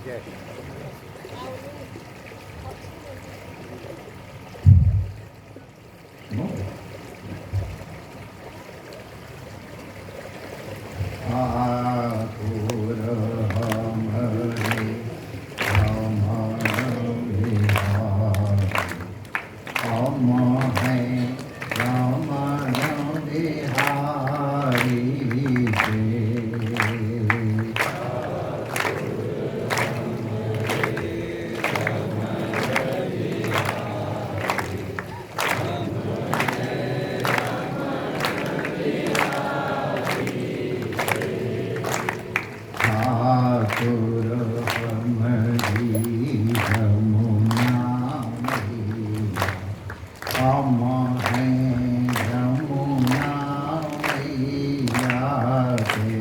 जय ठाकुर हमारे राम बिहारी हम हैं राम बिहारी के। ठाकुर हमारी यमुना मैया हम हैं यमुना मैया के।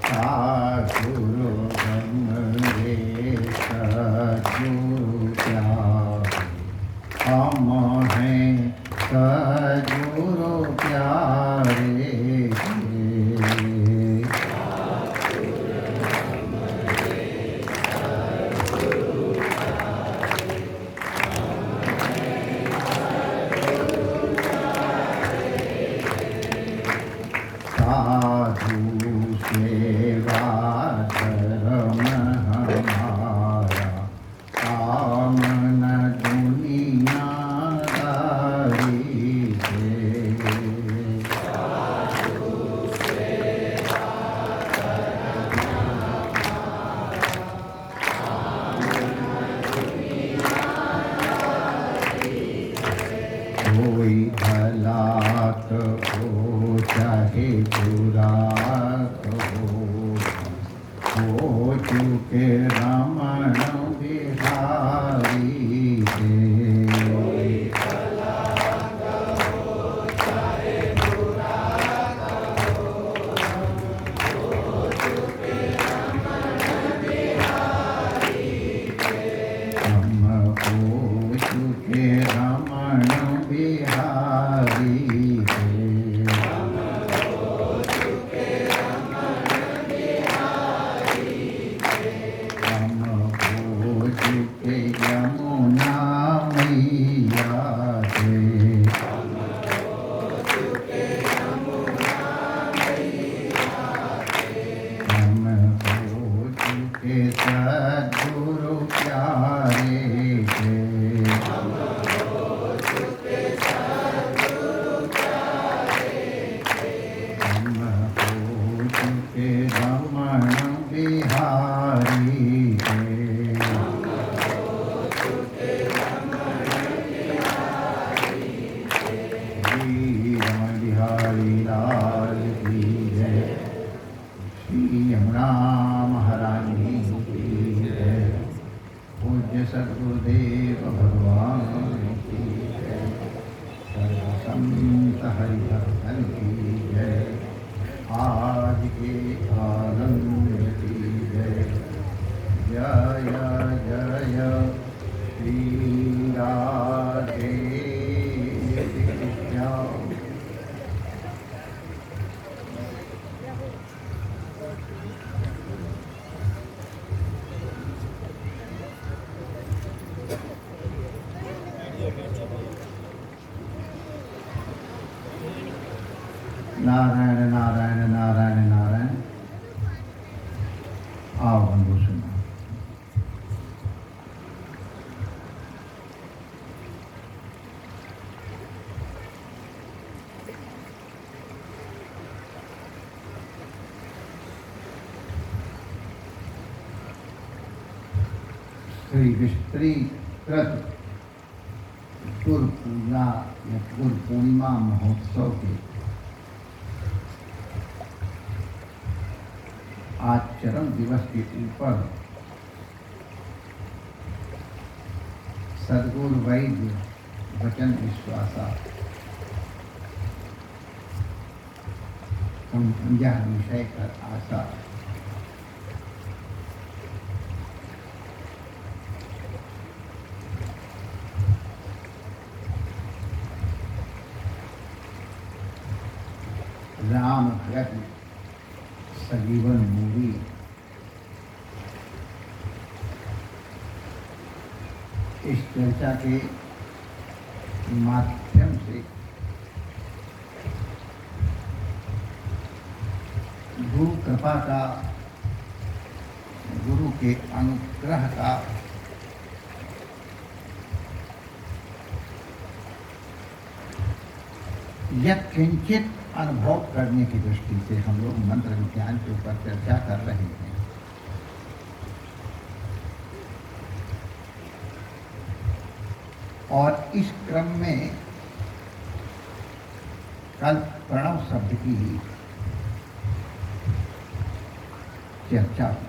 ठाकुर हमरे सद्गुरु प्यारे हम हैं सद्गुरु प्यारे के। साधु सेवा धर्म हमारा कामना दुनियादारी से। कोई भला तो हो चाहे बुरा हो चुके रमण बिहारी के। हम हो चुके रमण बिहारी के। हम हो चुके यमुना मैया के। हम हो चुके सद्गुरु प्यारे के। हम हो चुके रमण बिहारी के। श्री रमण बिहारी लाल की जय। श्री यमुना महारानी की जय। पूज्य सद्गुरुदेव भगवान की जय। सर्व संत हरिभक्तन की जय। आज के आनंद की जय। जय जय श्री राधे कृष्ण। नारायण नारायण नारायण नारायण। आओ बंधु सुनो। श्री विस्तृत गुरु पूजा या गुरु पूर्णिमा महोत्सव के आज चरम दिवस के ऊपर सद्गुरु वैद्य वचन विश्वासा यह विषय कर आशा राम भगत सजीवन मूरी। इस चर्चा के माध्यम से गुरु कृपा का, गुरु के अनुग्रह का यत्किंचित अनुभव करने की दृष्टि से हम लोग मंत्र विज्ञान के ऊपर चर्चा कर रहे हैं। और इस क्रम में कल प्रणव शब्द की चर्चा हुई।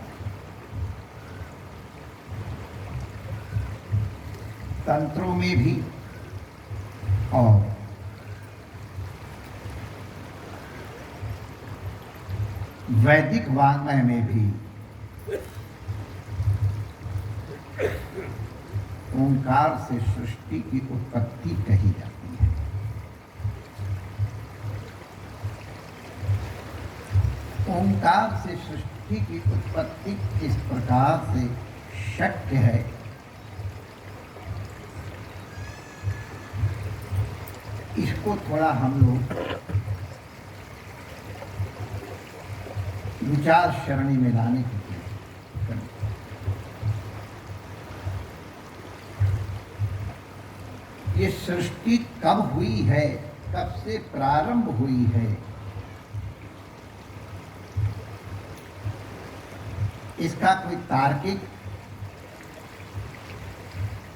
तंत्रों में भी और वैदिक वाङ्मय में भी ओंकार से सृष्टि की उत्पत्ति कही जाती है। ओंकार से सृष्टि की उत्पत्ति इस प्रकार से शक्य है इसको थोड़ा हम लोग विचार सरणी में लाने की कोशिश करें। ये सृष्टि कब हुई है, कब से प्रारंभ हुई है, इसका कोई तार्किक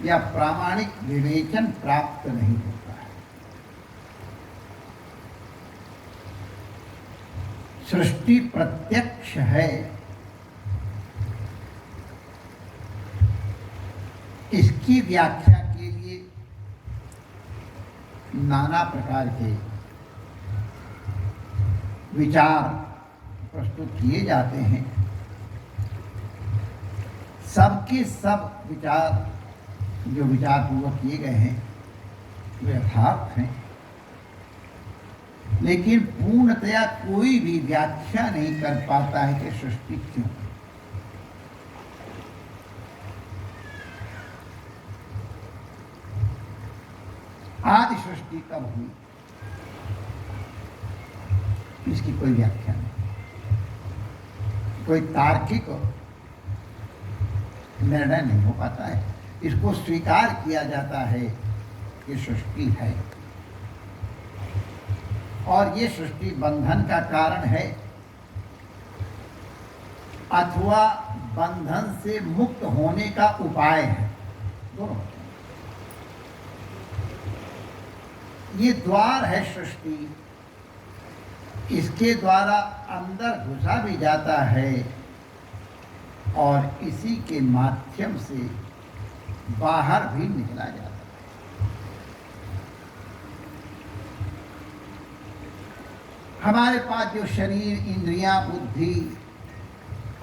या प्रामाणिक विवेचन प्राप्त नहीं होता है। सृष्टि प्रत्यक्ष है, इसकी व्याख्या के लिए नाना प्रकार के विचार प्रस्तुत किए जाते हैं। सबके सब विचार जो विचारपूर्वक किए गए हैं वे यथार्थ हैं, लेकिन पूर्णतया कोई भी व्याख्या नहीं कर पाता है कि सृष्टि क्यों। आदि सृष्टि कब हुई, इसकी कोई व्याख्या नहीं, कोई तार्किक निर्णय नहीं हो पाता है। इसको स्वीकार किया जाता है कि सृष्टि है और ये सृष्टि बंधन का कारण है अथवा बंधन से मुक्त होने का उपाय है, दोनों। ये द्वार है सृष्टि, इसके द्वारा अंदर घुसा भी जाता है और इसी के माध्यम से बाहर भी निकला जाता है। हमारे पास जो शरीर, इंद्रियां, बुद्धि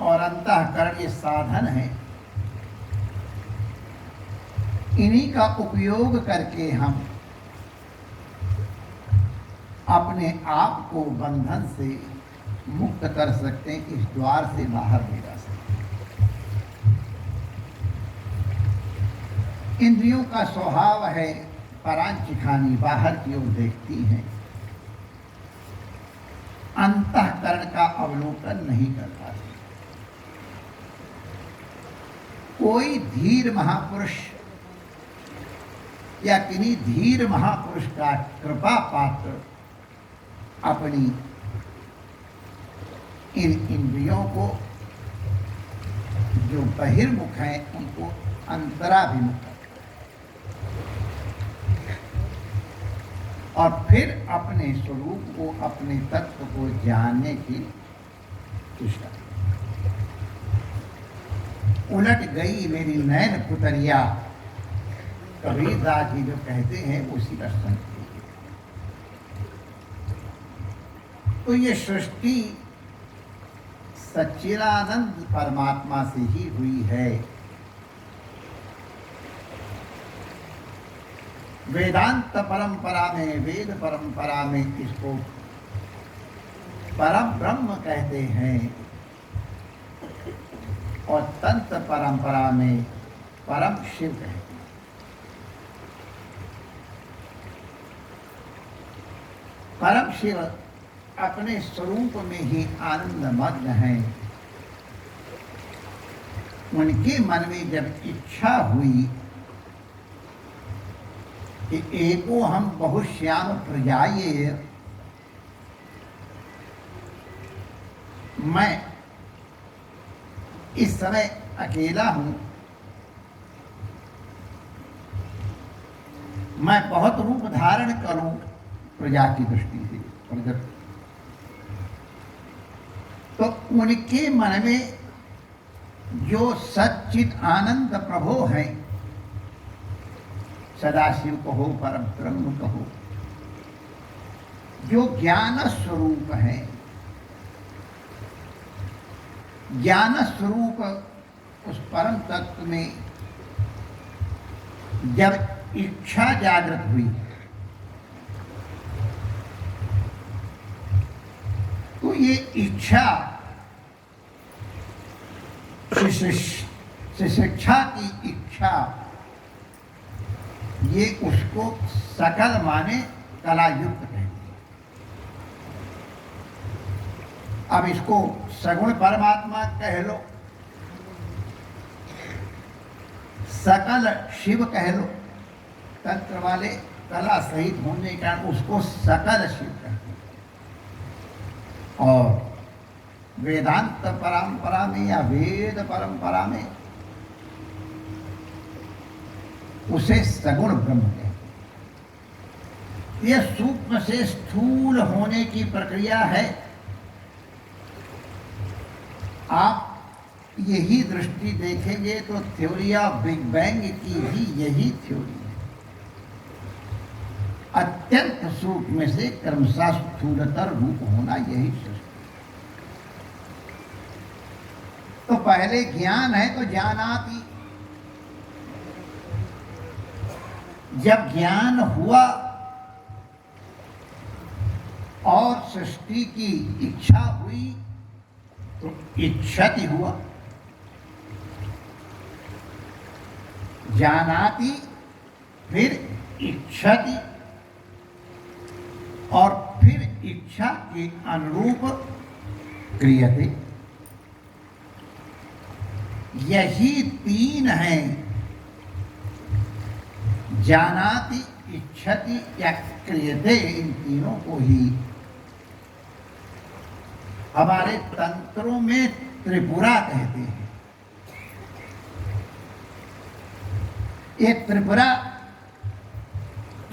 और अंतःकरण ये साधन हैं, इन्हीं का उपयोग करके हम अपने आप को बंधन से मुक्त कर सकते हैं, इस द्वार से बाहर भी जा सकते हैं। इंद्रियों का स्वभाव है परांचिखानी, बाहर की ओर देखती हैं, अंतःकरण का अवलोकन नहीं कर पाती। कोई धीर महापुरुष या किन्हीं धीर महापुरुष का कृपा पात्र अपनी इन इंद्रियों को जो बहिर्मुख हैं उनको अंतराभिमुख और फिर अपने स्वरूप को, अपने तत्व को जानने की चेष्टा। उलट गई मेरी नैन पुतरिया, कबीरदास जी जो कहते हैं उसी का संकेत। तो ये सृष्टि सच्चिदानंद परमात्मा से ही हुई है। वेदांत परंपरा में, वेद परंपरा में इसको परम ब्रह्म कहते हैं और तंत्र परंपरा में परम शिव कहते हैं। परम शिव अपने स्वरूप में ही आनंद मग्न हैं। उनके मन में जब इच्छा हुई कि एको हम बहुश्याम प्रजाये, मैं इस समय अकेला हूं, मैं बहुत रूप धारण करूं प्रजा की दृष्टि से, तो उनके मन में जो सच्चित आनंद प्रभो है, सदाशिव कहो परम ब्रह्म कहो, जो ज्ञान स्वरूप है, ज्ञान स्वरूप उस परम तत्व में जब इच्छा जागृत हुई तो ये इच्छा शिक्षा की इच्छा, ये उसको सकल माने कलायुक्त कहते हैं। अब इसको सगुण परमात्मा कह लो, सकल शिव कह लो, तंत्र वाले कला सहित होने के कारण उसको सकल शिव कहते हैं। और वेदांत परंपरा में या वेद परंपरा में उसे सगुण ब्रह्म कहते हैं। यह सूक्ष्म से स्थूल होने की प्रक्रिया है। आप यही दृष्टि देखेंगे तो थ्योरी ऑफ बिग बैंग की भी यही थ्योरी है। अत्यंत सूक्ष्म से क्रमशः स्थूलतर रूप होना, यही सृष्टि। तो पहले ज्ञान है तो जानाति, जब ज्ञान हुआ और सृष्टि की इच्छा हुई तो इच्छति हुआ। जानाति, फिर इच्छति, और फिर इच्छा के अनुरूप क्रियते। यही तीन हैं, जानाति, इच्छति या क्रियते। इन तीनों को ही हमारे तंत्रों में त्रिपुरा कहते हैं। ये त्रिपुरा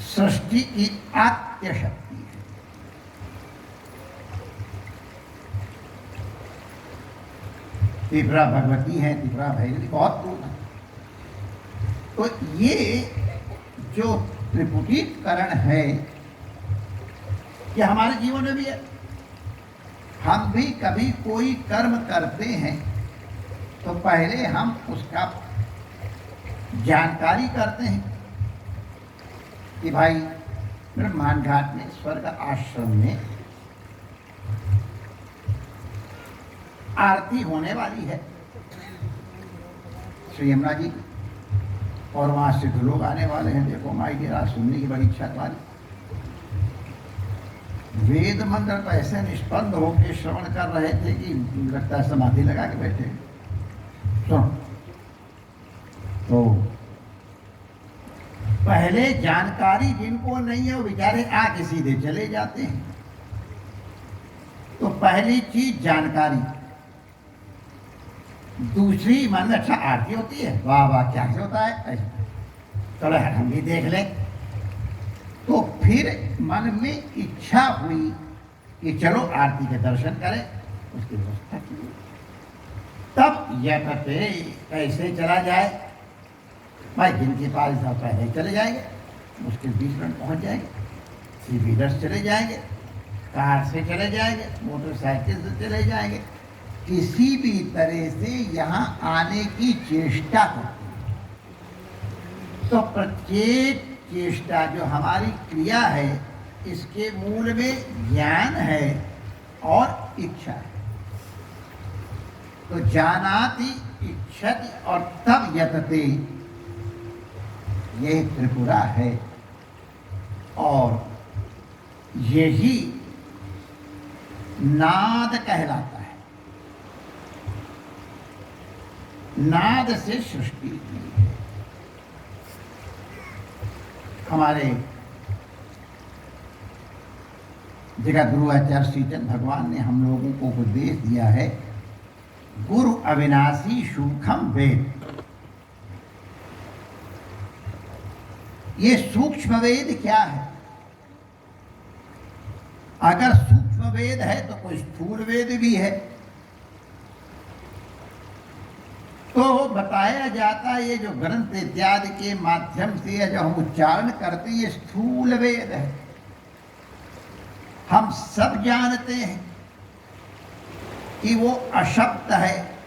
सृष्टि की आद्य शक्ति है। त्रिपुरा भगवती है, त्रिपुरा भैरवी, बहुत लोग हैं। तो ये जो त्रिपुटीकरण है, ये हमारे जीवन में भी है। हम भी कभी कोई कर्म करते हैं तो पहले हम उसका जानकारी करते हैं कि भाई ब्रह्मांड घाट में स्वर्ग आश्रम में आरती होने वाली है श्री यमुना जी, और वहां से लोग आने वाले हैं। देखो माई की रात सुनने की बड़ी इच्छा तुम्हारी। वेद मंत्र तो ऐसे निष्पन्द होकर श्रवण कर रहे थे कि लगता है समाधि लगा के बैठे। सुनो, तो पहले जानकारी जिनको नहीं है वो बेचारे आके सीधे चले जाते हैं। तो पहली चीज जानकारी, दूसरी मान अच्छा आरती होती है, वाह वाह क्या से होता है, चलो हम भी देख लें। तो फिर मन में इच्छा हुई कि चलो आरती के दर्शन करें, उसकी व्यवस्था की। तब यह कहते कैसे चला जाए भाई, जिनके पास था पहले चले जाएंगे, मुश्किल 20 मिनट पहुंच जाएंगे, थ्री व्हीलर चले जाएंगे, कार से चले जाएंगे, मोटरसाइकिल से चले जाएंगे, किसी भी तरह से यहाँ आने की चेष्टा करते हैं। तो प्रत्येक चेष्टा जो हमारी क्रिया है, इसके मूल में ज्ञान है और इच्छा है। तो जानाति इच्छति और तब यतते, ये त्रिपुरा है और यही नाद कहलाता है। नाद से सृष्टि हुई है। हमारे जगत गुरु आचार्य श्रीचंद भगवान ने हम लोगों को उपदेश दिया है, गुरु अविनाशी सूक्ष्म वेद। ये सूक्ष्म वेद क्या है? अगर सूक्ष्म वेद है तो कोई स्थूल वेद भी है। तो बताया जाता है ये जो ग्रंथ इत्यादि के माध्यम से जो हम उच्चारण करते हैं ये स्थूल वेद है। हम सब जानते हैं कि वो अशब्द है।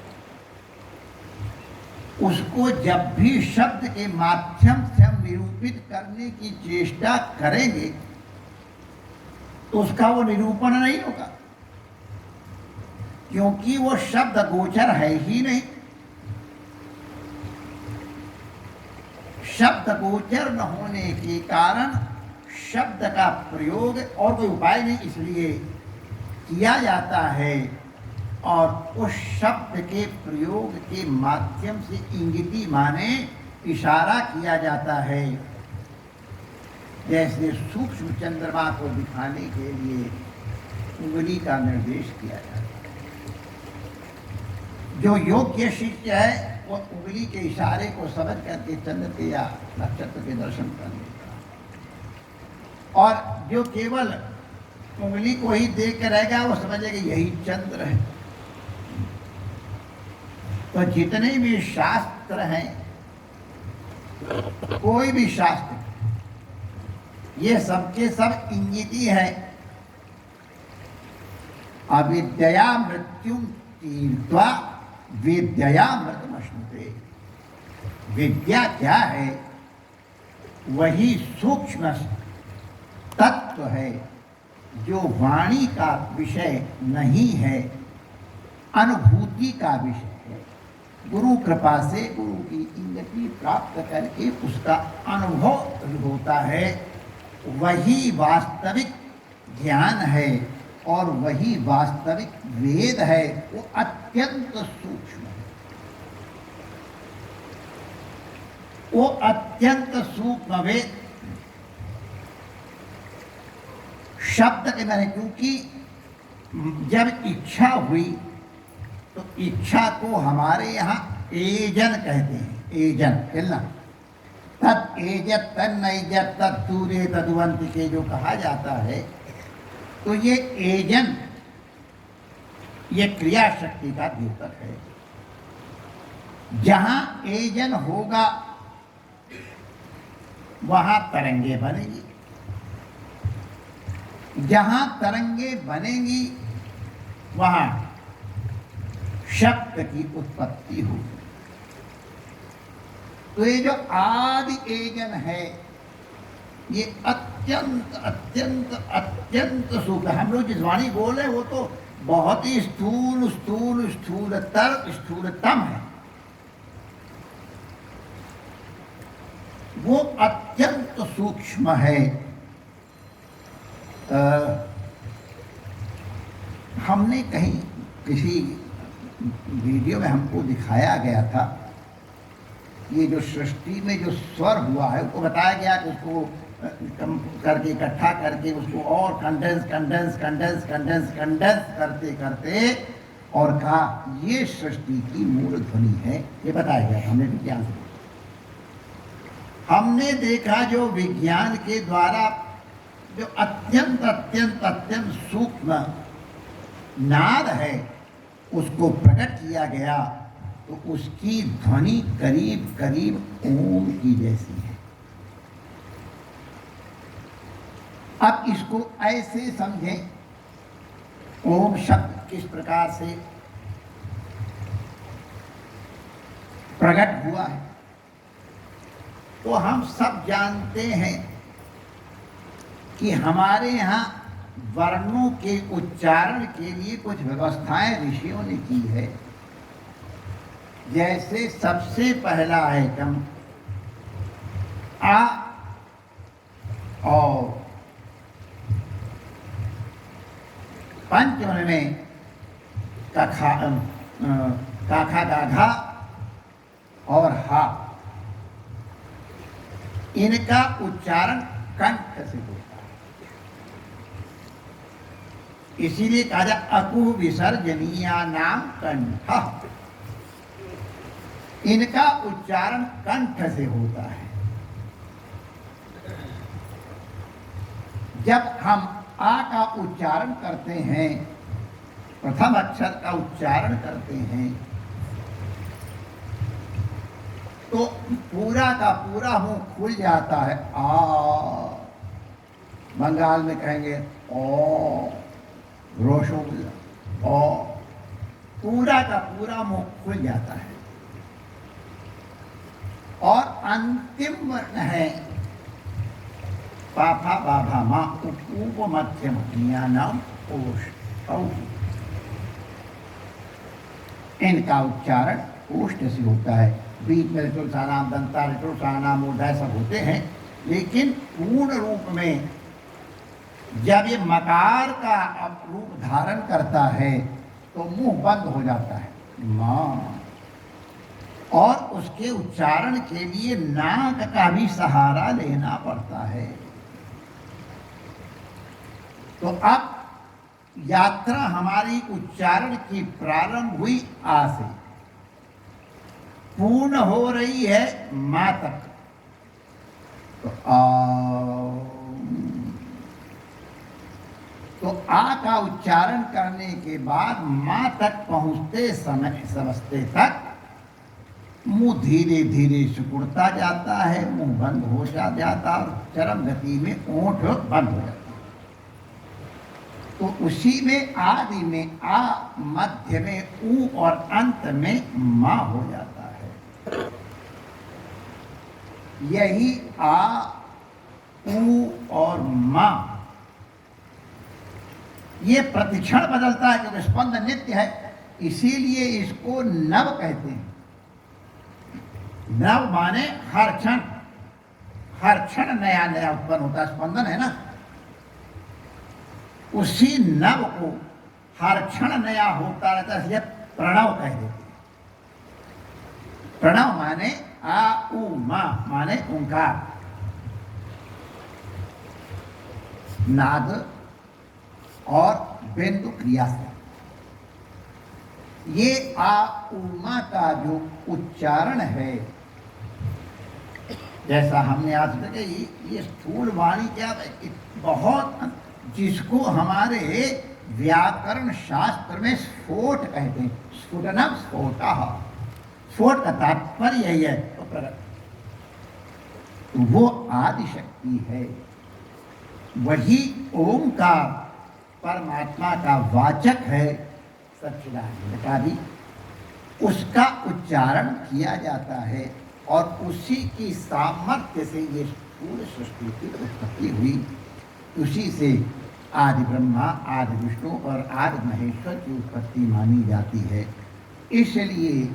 उसको जब भी शब्द के माध्यम से हम निरूपित करने की चेष्टा करेंगे तो उसका वो निरूपण नहीं होगा, क्योंकि वो शब्द गोचर है ही नहीं। शब्द गोचर न होने के कारण शब्द का प्रयोग और कोई उपाय नहीं, इसलिए किया जाता है और उस शब्द के प्रयोग के माध्यम से इंगिती माने इशारा किया जाता है। जैसे सूक्ष्म चंद्रमा को दिखाने के लिए उंगली का निर्देश किया जाता है। जो योग्य शिष्य है वो उंगली के इशारे को समझ करके चंद्र के या नक्षत्र के दर्शन कर लेता है, और जो केवल उंगली को ही देख कर रहेगा वो समझेगा यही चंद्र है। तो जितने भी शास्त्र हैं, कोई भी शास्त्र, ये सबके सब इंगिती है। अविद्या मृत्यु तीर्थवा विद्या मृतमश्नुते। विद्या क्या है? वही सूक्ष्म तत्व है जो वाणी का विषय नहीं है, अनुभूति का विषय है। गुरु कृपा से गुरु की इंगिती प्राप्त करके उसका अनुभव होता है, वही वास्तविक ज्ञान है और वही वास्तविक वेद है। वो अत्यंत सूक्ष्म है, वो अत्यंत सूक्ष्म वेद शब्द के मैंने, क्योंकि जब इच्छा हुई तो इच्छा को हमारे यहाँ एजन कहते हैं। एजन हिलना, तद एजत तन्नैजत तद्दूरे तदुवंति के जो कहा जाता है, तो ये एजन, ये क्रिया शक्ति का द्योतक है। जहां एजन होगा वहां तरंगे बनेगी, जहां तरंगे बनेंगी वहां शब्द की उत्पत्ति होगी। तो ये जो आदि एजन है ये अत्यंत अत्यंत अत्यंत सूक्ष्म। हम लोग जिस वाणी बोल रहे हैं वो तो बहुत ही स्थूल स्थूल स्थूलतर स्थूलतम है, वो अत्यंत सूक्ष्म है। हमने कहीं किसी वीडियो में हमको दिखाया गया था, ये जो सृष्टि में जो स्वर हुआ है उसको बताया गया कि उसको कम करके इकट्ठा करके उसको और condense condense condense condense condense करते करते और कहा ये सृष्टि की मूल ध्वनि है। ये बताया गया हमने विज्ञान से। हमने देखा जो विज्ञान के द्वारा जो अत्यंत अत्यंत अत्यंत सूक्ष्म नाद है उसको प्रकट किया गया, तो उसकी ध्वनि करीब करीब ओम की जैसी है। अब इसको ऐसे समझें, ओम शब्द किस प्रकार से प्रकट हुआ है। तो हम सब जानते हैं कि हमारे यहाँ वर्णों के उच्चारण के लिए कुछ व्यवस्थाएं ऋषियों ने की है। जैसे सबसे पहला आइटम आ और पंचम में काखा गाघा और हा, इनका उच्चारण कंठ से होता है। इसीलिए कहा जाए अकु विसर्जनीया नाम कंठ, इनका उच्चारण कंठ से होता है। जब हम आ का उच्चारण करते हैं, प्रथम अक्षर का उच्चारण करते हैं, तो पूरा का पूरा मुंह खुल जाता है। आ, बंगाल में कहेंगे ओ, रोशोगुल्ला ओ, पूरा का पूरा मुंह खुल जाता है। और अंतिम वर्ण है पाफा बाभा मा उप मध्यम नाम ओष, इनका उच्चारण ओष्ठ से होता है। बीच में ऋतुसानाम दंता ऋतुसानाम मूर्धा सब होते हैं, लेकिन पूर्ण रूप में जब ये मकार का रूप धारण करता है तो मुंह बंद हो जाता है मां, और उसके उच्चारण के लिए नाक का भी सहारा लेना पड़ता है। तो अब यात्रा हमारी उच्चारण की प्रारंभ हुई आ से, पूर्ण हो रही है मां तक। तो आ का उच्चारण करने के बाद मां तक पहुंचते समय समझते तक मुंह धीरे धीरे सिकुड़ता जाता है, मुंह बंद हो जाता और चरम गति में ओंठ बंद हो जाता है। तो उसी में आदि में आ, मध्य में ऊ और अंत में मां हो जाता है। यही आ, ऊ और मां ये प्रतिक्षण बदलता है, क्योंकि स्पंद नित्य है, इसीलिए इसको नव कहते हैं। नव माने हर क्षण नया नया उत्पन्न होता है, स्पंदन है ना। उसी नव को हर क्षण नया होता रहता है, इसलिए प्रणव कह देते हैं। प्रणव माने आ उ मा माने ओंकार, नाद और बिंदु क्रिया से। ये आ उमा का जो उच्चारण है, जैसा हमने आज तक ये स्थूल वाणी क्या बहुत, जिसको हमारे व्याकरण शास्त्र में स्फोट कहते हैं। स्फुटनम स्फोटः, स्फोट का तात्पर्य यही है। तो वो आदि शक्ति है, वही ओंकार परमात्मा का वाचक है, सच्चिदानंद, उसका उच्चारण किया जाता है और उसी की सामर्थ्य से ये स्थूल सृष्टि की उत्पत्ति हुई। उसी से आदि ब्रह्मा, आदि विष्णु और आदि महेश्वर की उत्पत्ति मानी जाती है। इसलिए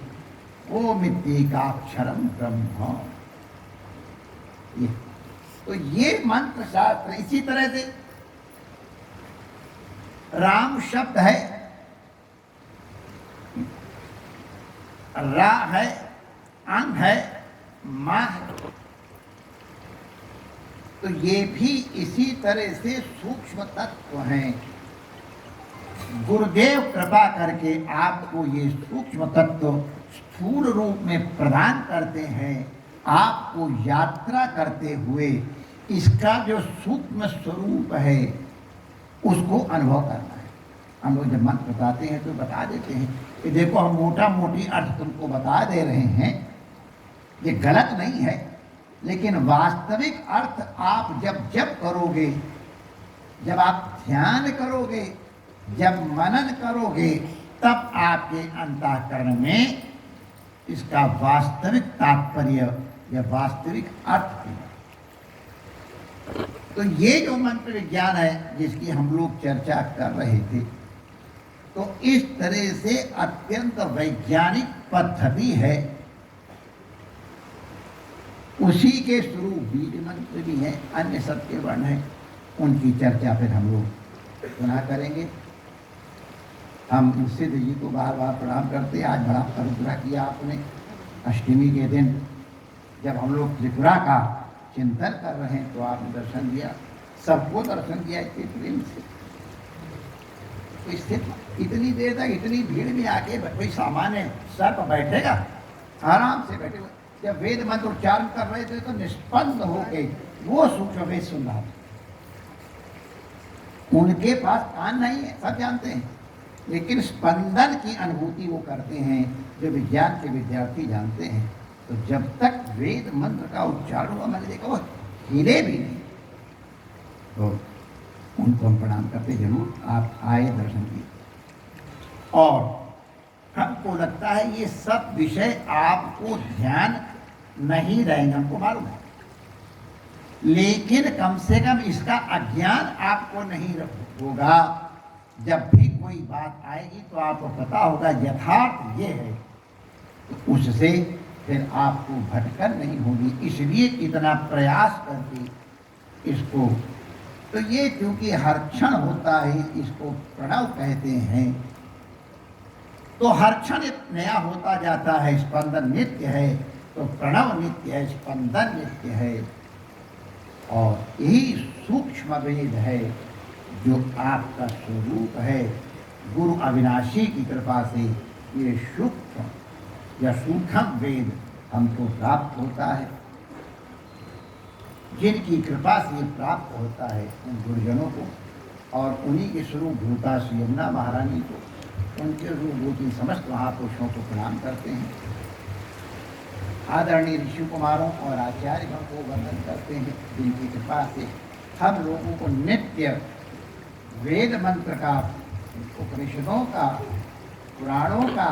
ओमित्येकाक्षरम ब्रह्म, तो ये मंत्र शास्त्र। इसी तरह से राम शब्द है, रा है, अंग है, मां है, तो ये भी इसी तरह से सूक्ष्म तत्व हैं। गुरुदेव कृपा करके आपको ये सूक्ष्म तत्व स्थूल रूप में प्रदान करते हैं। आपको यात्रा करते हुए इसका जो सूक्ष्म स्वरूप है उसको अनुभव करना है। हम लोग जब मंत्र बताते हैं तो बता देते हैं कि देखो हम मोटा मोटी अर्थ तुमको बता दे रहे हैं, ये गलत नहीं है, लेकिन वास्तविक अर्थ आप जब करोगे, जब आप ध्यान करोगे, जब मनन करोगे, तब आपके अंतःकरण में इसका वास्तविक तात्पर्य या वास्तविक अर्थ तो ये जो मंत्र विज्ञान है जिसकी हम लोग चर्चा कर रहे थे, तो इस तरह से अत्यंत वैज्ञानिक पद्धति है। उसी के शुरू बीज मंत्र भी हैं, अन्य सत्य वर्ण हैं, उनकी चर्चा फिर हम लोग सुना करेंगे। हम सिद्ध जी को बार बार प्रणाम करते। आज बड़ा अनुग्रह किया आपने। अष्टमी के दिन जब हम लोग त्रिपुरा का चिंतन कर रहे हैं तो आपने दर्शन दिया, सबको दर्शन दिया इतने प्रेम से। तो इतनी देर तक इतनी भीड़ में आके कोई सामान्य सर पर बैठेगा? आराम से बैठे हुए। जब वेद मंत्र उच्चारण कर रहे थे तो निष्पन्द होके वो सूक्ष्म वेद सुन रहा था। उनके पास कान नहीं है, सब जानते हैं, लेकिन स्पंदन की अनुभूति वो करते हैं जो विज्ञान के विद्यार्थी जानते हैं। तो जब तक वेद मंत्र का उच्चारण हुआ, मैंने देखा वो हिले भी नहीं। तो उनको हम प्रणाम करते, जरूर आप आए, दर्शन किए। और हमको लगता है ये सब विषय आपको ध्यान नहीं रहेंगे, हमको मालूम है, लेकिन कम से कम इसका अज्ञान आपको नहीं होगा। जब भी कोई बात आएगी तो आपको पता होगा यथार्थ ये है, तो उससे फिर आपको भटकन नहीं होगी। इसलिए इतना प्रयास करके इसको, तो ये क्योंकि हर क्षण होता है, इसको प्रणव कहते हैं, तो हर क्षण नया होता जाता है। स्पंदन नित्य है तो प्रणव नित्य है, स्पंदन नित्य है। और यही सूक्ष्म वेद है जो आपका स्वरूप है। गुरु अविनाशी की कृपा से ये सूक्ष्म या सूक्ष्म वेद हमको प्राप्त होता है। जिनकी कृपा से प्राप्त होता है उन गुरुजनों को और उन्हीं के स्वरूप भूता श्री यमुना महारानी को, उनके रूपभूति समस्त महापुरुषों को प्रणाम करते हैं। आदरणीय ऋषि कुमारों और आचार्यों को वंदन करते हैं, जिनकी कृपा से हम लोगों को नित्य वेद मंत्र का, उपनिषदों का, पुराणों का,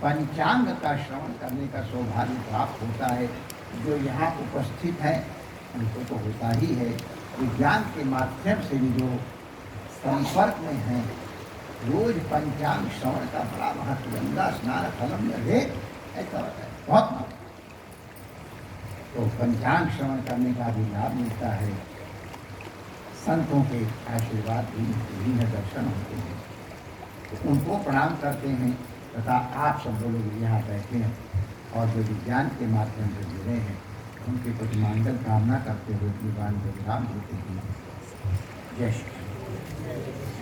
पंचांग का श्रवण करने का सौभाग्य प्राप्त होता है। जो यहाँ उपस्थित है उनको तो होता ही है, विज्ञान के माध्यम से भी जो संपर्क में हैं, रोज पंचांग श्रवण का बड़ा महत्व। गंगा स्नान फलम में वेद ऐसा होता है, बहुत महत्व। तो पंचांग श्रवण करने का भी लाभ मिलता है। संतों के आशीर्वाद भी है, दर्शन होते हैं, तो उनको प्रणाम करते हैं। तथा आप सब लोग यहाँ बैठे हैं और जो विज्ञान के माध्यम से जुड़े हैं, उनके कुछ मंगल कामना करते हुए भगवान को विराम देते हैं। जय श्री